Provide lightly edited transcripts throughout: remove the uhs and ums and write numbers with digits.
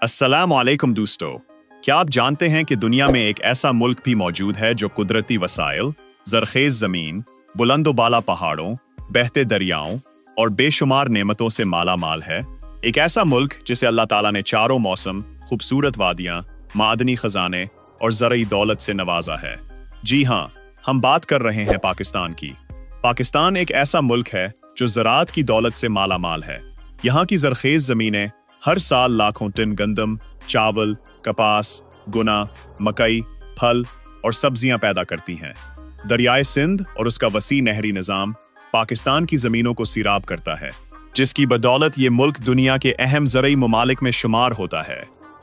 अस्सलाम वालेकुम दोस्तों, क्या आप जानते हैं कि दुनिया में एक ऐसा मुल्क भी मौजूद है जो कुदरती वसाइल, ज़रख़ेज़ ज़मीन, बुलंद-ओ-बाला पहाड़ों, बहते दरियाओं और बेशुमार नेमतों से माला माल है। एक ऐसा मुल्क जिसे अल्लाह ताला ने चारों मौसम, खूबसूरत वादियाँ, मादनी खजाने और ज़रई दौलत से नवाजा है। जी हाँ, हम बात कर रहे हैं पाकिस्तान की। पाकिस्तान एक ऐसा मुल्क है जो ज़राअत की दौलत से माला माल है। यहाँ की ज़रख़ेज़ ज़मीनें हर साल लाखों टन गंदम, चावल, कपास, गुना, मकई, फल और सब्जियां पैदा करती हैं। दरियाए सिंध और उसका वसी नहरी निज़ाम पाकिस्तान की ज़मीनों को सीराब करता है, जिसकी बदौलत ये मुल्क दुनिया के अहम ज़रई ममालिक में शुमार होता है।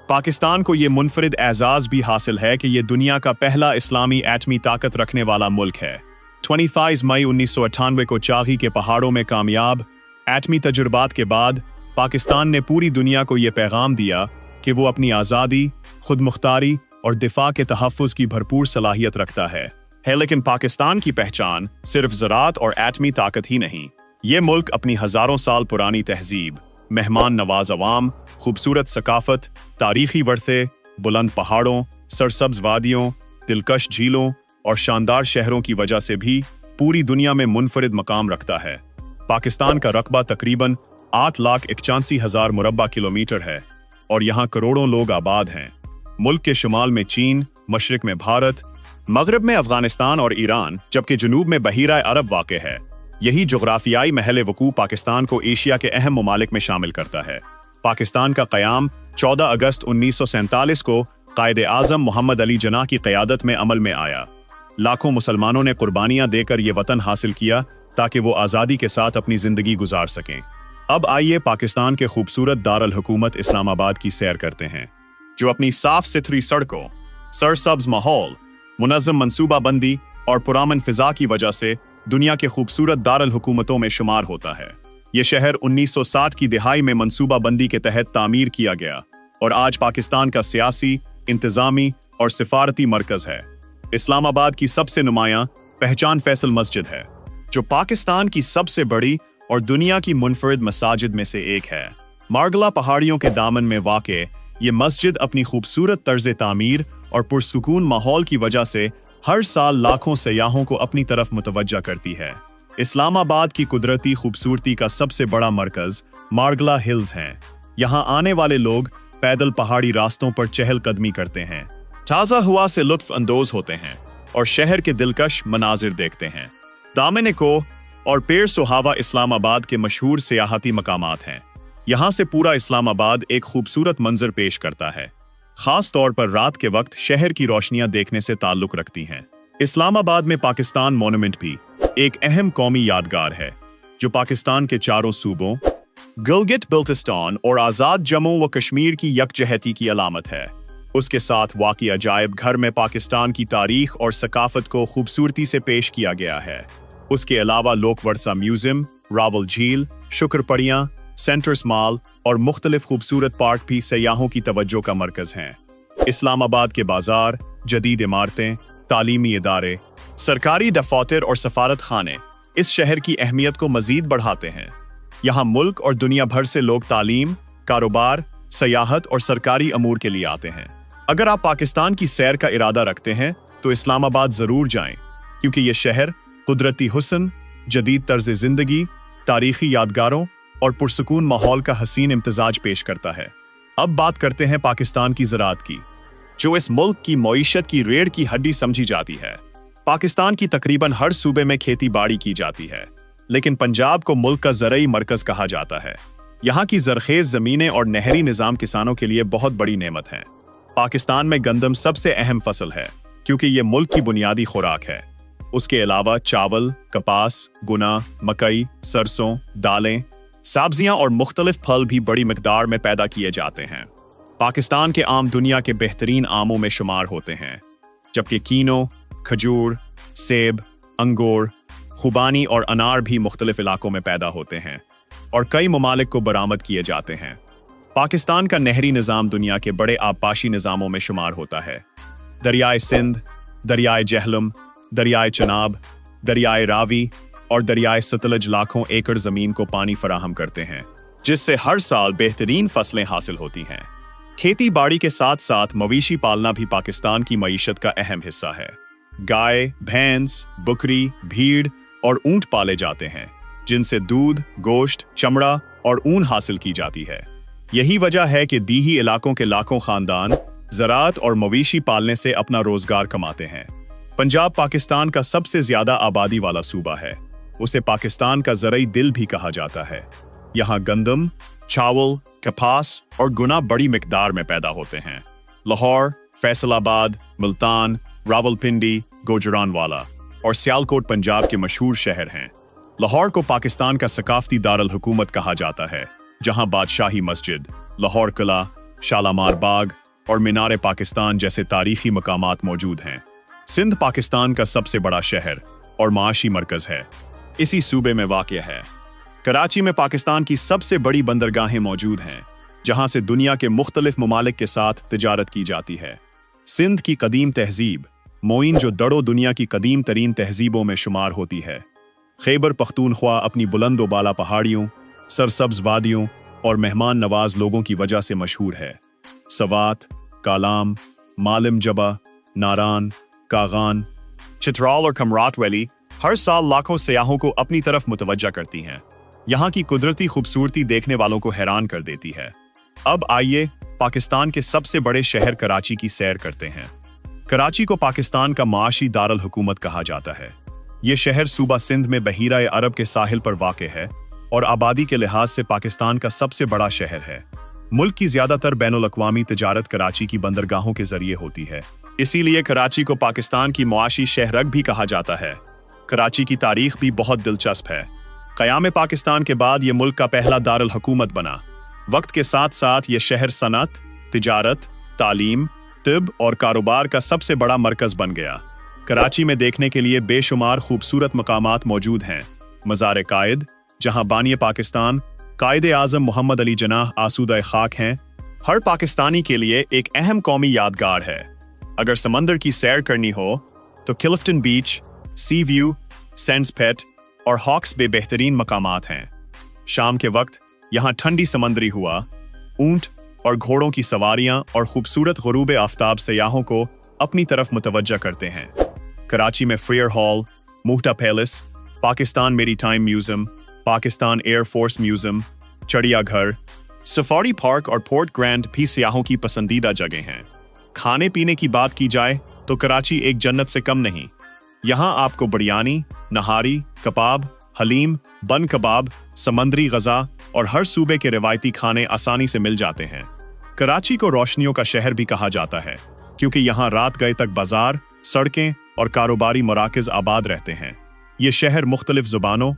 पाकिस्तान को ये मुनफरिद एजाज़ भी हासिल है कि ये दुनिया का पहला इस्लामी एटमी ताकत रखने वाला मुल्क है। 25 मई 1998 को चागी के पहाड़ों में कामयाब एटमी तजुर्बात के बाद पाकिस्तान ने पूरी दुनिया को ये पैगाम दिया कि वो अपनी आज़ादी, खुद मुख्तारी और दिफा के तहफ़्फ़ुज़ की भरपूर सलाहियत रखता है। लेकिन पाकिस्तान की पहचान सिर्फ ज़राअत और एटमी ताकत ही नहीं। ये मुल्क अपनी हज़ारों साल पुरानी तहज़ीब, मेहमान नवाज अवाम, खूबसूरत सकाफ़त, तारीख़ी वर्थे, बुलंद पहाड़ों, सरसब्ज़ वादियों, दिलकश झीलों और शानदार शहरों की वजह से भी पूरी दुनिया में मुनफरिद मकाम रखता है। पाकिस्तान का रकबा तकरीबन 8,81,000 मुरब्बा किलोमीटर है और यहाँ करोड़ों लोग आबाद हैं। मुल्क के शुमाल में चीन, मशरिक में भारत, मगरब में अफगानिस्तान और ईरान, जबकि जुनूब में बहीरा अरब वाक़े है। यही जोग्राफियाई महल वकूफ़ पाकिस्तान को एशिया के अहम ममालिक में शामिल करता है। पाकिस्तान का क़याम 14 अगस्त 1947 को कायदे आज़म मोहम्मद अली जिन्ना की क़यादत में अमल में आया। लाखों मुसलमानों ने कुर्बानियाँ देकर ये वतन हासिल किया ताकि वो आज़ादी के साथ अपनी ज़िंदगी गुजार सकें। अब आइए पाकिस्तान के खूबसूरत दारुल हुकूमत इस्लामाबाद की सैर करते हैं, जो अपनी साफ सुथरी सड़कों, सरसब्ज माहौल, मुनज़्ज़म मनसूबाबंदी और पुरामन फ़िज़ा की वजह से दुनिया के खूबसूरत दारुल हुकूमतों में शुमार होता है। ये शहर 1960 की दिहाई में मनसूबाबंदी के तहत तामीर किया गया और आज पाकिस्तान का सियासी, इंतज़ामी और सिफारती मरकज़ है। इस्लामाबाद की सबसे नुमायाँ पहचान फैसल मस्जिद है, जो पाकिस्तान की सबसे बड़ी और दुनिया की मुनफरिद मसाजिद में से एक है। मार्गला पहाड़ियों के दामन में वाक़े ये मस्जिद अपनी खूबसूरत तर्ज़ तामीर और पुरसुकून माहौल की वजह से हर साल लाखों सयाहों को अपनी तरफ मुतवज्जा करती है। इस्लामाबाद की कुदरती खूबसूरती का सबसे बड़ा मरकज़ मार्गला हिल्स हैं। यहाँ आने वाले लोग पैदल पहाड़ी रास्तों पर चहलकदमी करते हैं, ताज़ा हवा से लुत्फ़ अंदोज़ होते हैं और शहर के दिलकश मनाजिर देखते हैं। दामन को और पेड़ सुहावा इस्लामाबाद के मशहूर सियाहती मकामात हैं। यहाँ से पूरा इस्लामाबाद एक खूबसूरत मंजर पेश करता है, ख़ास तौर पर रात के वक्त शहर की रोशनियाँ देखने से ताल्लुक़ रखती हैं। इस्लामाबाद में पाकिस्तान मोनूमेंट भी एक अहम कौमी यादगार है, जो पाकिस्तान के चारों सूबों गिलगित बिल्टिस्तान और आज़ाद जम्मू व कश्मीर की यकजहती की अलामत है। उसके साथ वाक़ई अजायब घर में पाकिस्तान की तारीख़ और सकाफ़त को खूबसूरती से पेश किया गया है। उसके अलावा लोक वर्सा म्यूज़ियम, रावल झील, शुक्रपड़ियाँ, सेंट्रस मॉल और मुख्तलिफ खूबसूरत पार्क भी सयाहों की तवज्जो का मरकज़ हैं। इस्लामाबाद के बाज़ार, जदीद इमारतें, तालीमी इदारे, सरकारी दफ़ातर और सफारत खाने इस शहर की अहमियत को मज़ीद बढ़ाते हैं। यहाँ मुल्क और दुनिया भर से लोग तालीम, कारोबार, सयाहत और सरकारी अमूर के लिए आते हैं। अगर आप पाकिस्तान की सैर का इरादा रखते हैं तो इस्लामाबाद ज़रूर जाएं, क्योंकि ये शहर कुदरती हुस्न, जदीद तर्ज़ ज़िंदगी, तारीख़ी यादगारों और पुरसुकून माहौल का हसीन इम्तिज़ाज पेश करता है। अब बात करते हैं पाकिस्तान की ज़राअत की, जो इस मुल्क की मईशत की रीढ़ की हड्डी समझी जाती है। पाकिस्तान की तकरीबन हर सूबे में खेती बाड़ी की जाती है, लेकिन पंजाब को मुल्क का ज़रई मरकज़ कहा जाता है। यहाँ की ज़रख़ेज़ ज़मीनें और नहरी निज़ाम किसानों के लिए बहुत बड़ी नेमत हैं। पाकिस्तान में गंदम सबसे अहम फसल है, क्योंकि ये मुल्क की बुनियादी खुराक है। उसके अलावा चावल, कपास, गुना, मकई, सरसों, दालें, सब्जियां और मुख्तलिफ फल भी बड़ी मिकदार में पैदा किए जाते हैं। पाकिस्तान के आम दुनिया के बेहतरीन आमों में शुमार होते हैं, जबकि कीनो, खजूर, सेब, अंगूर, खुबानी और अनार भी मुख्तलिफ इलाकों में पैदा होते हैं और कई ममालिक को बरामद किए जाते हैं। पाकिस्तान का नहरी निज़ाम दुनिया के बड़े आबपाशी निज़ामों में शुमार होता है। दरियाए सिंध, दरियाए जहलम, दरियाए चनाब, दरियाए रावी और दरियाए सतलज लाखों एकड़ ज़मीन को पानी फराहम करते हैं, जिससे हर साल बेहतरीन फसलें हासिल होती हैं। खेती बाड़ी के साथ साथ मवेशी पालना भी पाकिस्तान की मईशत का अहम हिस्सा है। गाय, भैंस, बकरी, भीड़ और ऊंट पाले जाते हैं, जिनसे दूध, गोश्त, चमड़ा और ऊन हासिल की जाती है। यही वजह है कि दीही इलाकों के लाखों खानदान ज़राअत और मवेशी पालने से अपना रोजगार कमाते हैं। पंजाब पाकिस्तान का सबसे ज्यादा आबादी वाला सूबा है। उसे पाकिस्तान का ज़रई दिल भी कहा जाता है। यहाँ गंदम, चावल, कपास और गुना बड़ी मिकदार में पैदा होते हैं। लाहौर, फैसलाबाद, मुल्तान, रावलपिंडी, गुजरानवाला और सियालकोट पंजाब के मशहूर शहर हैं। लाहौर को पाकिस्तान का सकाफती दारुल हुकूमत कहा जाता है, जहां बादशाही मस्जिद, लाहौर किला, शालामार बाग और मीनार पाकिस्तान जैसे तारीखी मकामात मौजूद हैं। सिंध पाकिस्तान का सबसे बड़ा शहर और माशी मरकज है। इसी सूबे में वाक़या है। कराची में पाकिस्तान की सबसे बड़ी बंदरगाहें मौजूद हैं, जहां से दुनिया के मुख्तलिफ ममालिक के साथ तिजारत की जाती है। सिंध की कदीम तहजीब मोइन जो दड़ो दुनिया की कदीम तरीन तहजीबों में शुमार होती है। खैबर पख्तूनख्वा अपनी बुलंद व बाला पहाड़ियों, सरसब्ज वादियों और मेहमान नवाज लोगों की वजह से मशहूर है। सवात, कालाम, मालिम जबा, नारान, कागान, चित्राल और कमरात वैली हर साल लाखों सयाहों को अपनी तरफ मुतवज्जा करती हैं। यहाँ की कुदरती खूबसूरती देखने वालों को हैरान कर देती है। अब आइए पाकिस्तान के सबसे बड़े शहर कराची की सैर करते हैं। कराची को पाकिस्तान का माशी दारुल हुकूमत कहा जाता है। ये शहर सूबा सिंध में बहीरा अरब के साहिल पर वाक़े है और आबादी के लिहाज से पाकिस्तान का सबसे बड़ा शहर है। मुल्क की ज्यादातर बैनुल-अक़वामी तिजारत कराची की बंदरगाहों के जरिए होती है। इसीलिए कराची को पाकिस्तान की मुआशी शहरक भी कहा जाता है। कराची की तारीख भी बहुत दिलचस्प है। क़याम पाकिस्तान के बाद ये मुल्क का पहला दारुल हुकूमत बना। वक्त के साथ साथ ये शहर सनत, तिजारत, तालीम, तिब और कारोबार का सबसे बड़ा मरकज़ बन गया। कराची में देखने के लिए बेशुमार खूबसूरत मकामात मौजूद हैं। मज़ार कायद, जहाँ बानी पाकिस्तान कायद आज़म मोहम्मद अली जनाह आसूदा खाक हैं, हर पाकिस्तानी के लिए एक अहम कौमी यादगार है। अगर समंदर की सैर करनी हो तो क्लिफ्टन बीच, सी व्यू, सेंड्स पेट और हॉक्स बे बेहतरीन मकामात हैं। शाम के वक्त यहाँ ठंडी समंदरी हुआ, ऊंट और घोड़ों की सवारियां और खूबसूरत गुरूब आफ्ताब सयाहों को अपनी तरफ मुतवज्जा करते हैं। कराची में Frere Hall, Mohatta Palace, Pakistan Maritime Museum, Pakistan Air Force Museum, चिड़ियाघर, सफारी पार्क और पोर्ट ग्रैंड भी सयाहों की पसंदीदा जगह हैं। खाने पीने की बात की जाए तो कराची एक जन्नत से कम नहीं। यहाँ आपको बिरयानी, नहारी, कबाब, हलीम, बन कबाब, समंदरी गज़ा और हर सूबे के रिवायती खाने आसानी से मिल जाते हैं। कराची को रोशनियों का शहर भी कहा जाता है, क्योंकि यहाँ रात गए तक बाजार, सड़कें और कारोबारी मराकज़ आबाद रहते हैं। ये शहर मुख्तलिफ ज़ुबानों,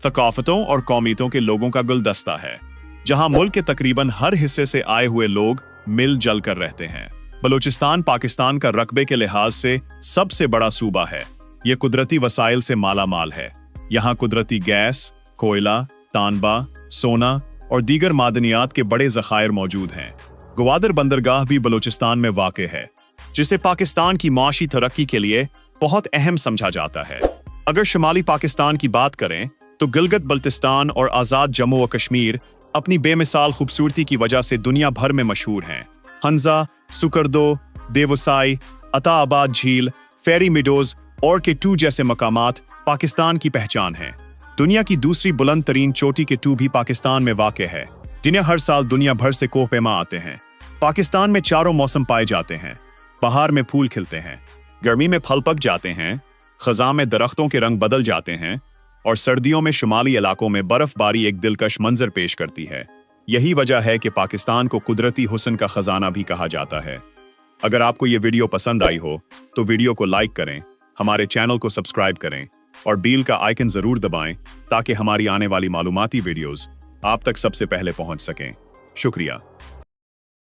थकाफ़तों और कौमियतों के लोगों का गुलदस्ता है, जहाँ मुल्क के तकरीबन हर हिस्से से आए हुए लोग मिल जल कर रहते हैं। बलूचिस्तान पाकिस्तान का रकबे के लिहाज से सबसे बड़ा सूबा है। ये कुदरती वसाइल से माला माल है। यहाँ कुदरती गैस, कोयला, तांबा, सोना और दीगर मादनियात के बड़े ज़खायर मौजूद हैं। ग्वादर बंदरगाह भी बलूचिस्तान में वाक़े है, जिसे पाकिस्तान की माशी तरक्की के लिए बहुत अहम समझा जाता है। अगर शुमाली पाकिस्तान की बात करें तो गिलगित बल्तिस्तान और आज़ाद जम्मू व कश्मीर अपनी बेमिसाल खूबसूरती की वजह से दुनिया भर में मशहूर हैं। हंजा, सुकरदो, देवसाई, अताआबाद झील, फेरी मिडोज और के टू जैसे मकामात पाकिस्तान की पहचान हैं। दुनिया की दूसरी बुलंद तरीन चोटी के टू भी पाकिस्तान में वाक़े है, जिन्हें हर साल दुनिया भर से कोहपेमा आते हैं। पाकिस्तान में चारों मौसम पाए जाते हैं। बहार में फूल खिलते हैं, गर्मी में फल पक जाते हैं, खज़ां में दरख्तों के रंग बदल जाते हैं और सर्दियों में शुमाली इलाकों में बर्फबारी एक दिलकश मंजर पेश करती है। यही वजह है कि पाकिस्तान को कुदरती हुस्न का खजाना भी कहा जाता है। अगर आपको ये वीडियो पसंद आई हो तो वीडियो को लाइक करें, हमारे चैनल को सब्सक्राइब करें और बेल का आइकन जरूर दबाएं ताकि हमारी आने वाली मालूमाती वीडियोस आप तक सबसे पहले पहुंच सकें। शुक्रिया।